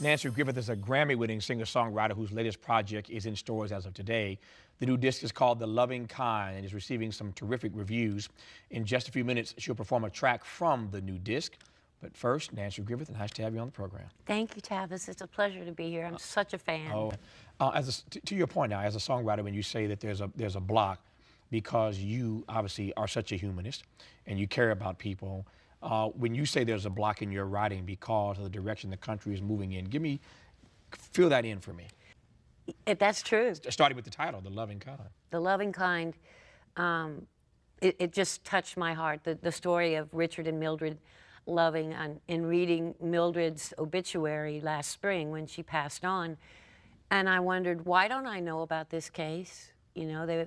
Nanci Griffith is a Grammy-winning singer-songwriter whose latest project is in stores as of today. The new disc is called The Loving Kind and is receiving some terrific reviews. In just a few minutes, she'll perform a track from the new disc. But first, Nanci Griffith, nice to have you on the program. Thank you, Tavis. It's a pleasure to be here. I'm such a fan. To your point now, as a songwriter, when you say that there's a block, because you obviously are such a humanist and you care about people, when you say there's a block in your writing because of the direction the country is moving in, fill that in for me. That's true. Starting with the title, The Loving Kind. The Loving Kind, it just touched my heart. The story of Richard and Mildred loving, and in reading Mildred's obituary last spring when she passed on, and I wondered, why don't I know about this case? You know,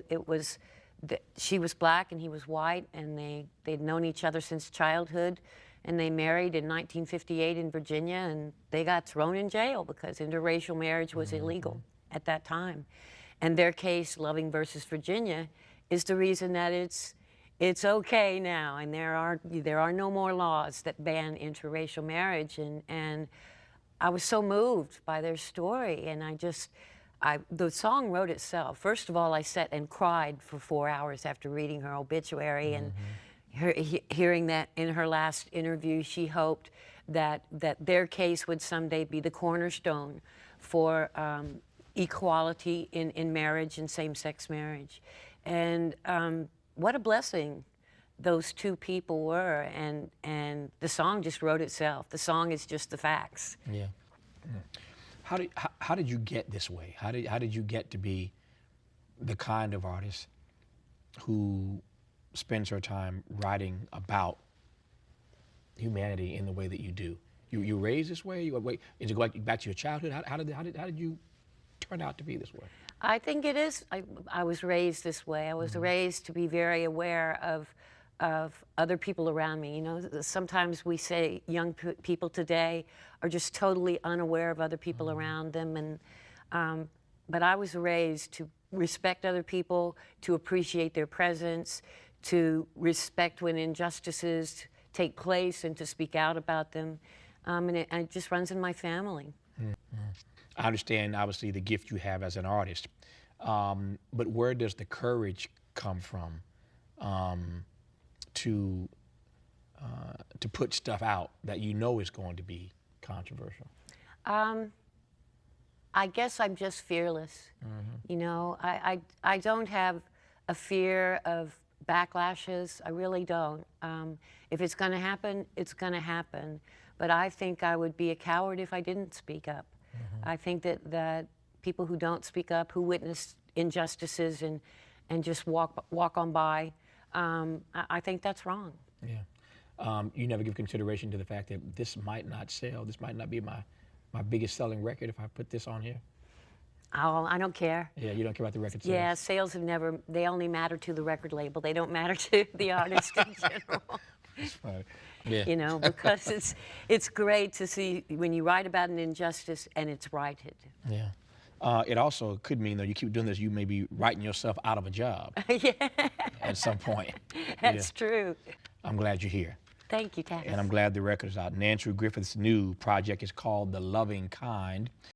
she was black and he was white, and they'd known each other since childhood, and they married in 1958 in Virginia, and they got thrown in jail because interracial marriage was illegal at that time. And their case, Loving versus Virginia, is the reason that it's okay now, and there are no more laws that ban interracial marriage. And I was so moved by their story, and the song wrote itself. First of all, I sat and cried for 4 hours after reading her obituary and hearing that in her last interview, she hoped that their case would someday be the cornerstone for equality in marriage and same-sex marriage. And what a blessing those two people were, and the song just wrote itself. The song is just the facts. Yeah. How did you get this way? How did you get to be the kind of artist who spends her time writing about humanity in the way that you do? You raised this way? Is it going back to your childhood? How did you turn out to be this way? I think it is. I was raised this way. I was raised to be very aware of other people around me. You know, sometimes we say young people today are just totally unaware of other people around them, and but I was raised to respect other people, to appreciate their presence, to respect when injustices take place, and to speak out about them, and it just runs in my family. I understand, obviously, the gift you have as an artist, but where does the courage come from to put stuff out that you know is going to be controversial? I guess I'm just fearless. You know, I don't have a fear of backlashes. I really don't. If it's going to happen, it's going to happen. But I think I would be a coward if I didn't speak up. I think that people who don't speak up, who witness injustices and just walk on by, I think that's wrong. Yeah. You never give consideration to the fact that this might not sell. This might not be my biggest selling record if I put this on here. Oh, I don't care. Yeah, you don't care about the record sales? Yeah, sales they only matter to the record label. They don't matter to the artist in general. That's funny. Yeah. You know, because it's great to see when you write about an injustice and it's righted. Yeah. It also could mean, though, you keep doing this, you may be writing yourself out of a job. Yeah. At some point. That's true. I'm glad you're here. Thank you, Tavis. And I'm glad the record is out. Nanci Griffith's new project is called The Loving Kind.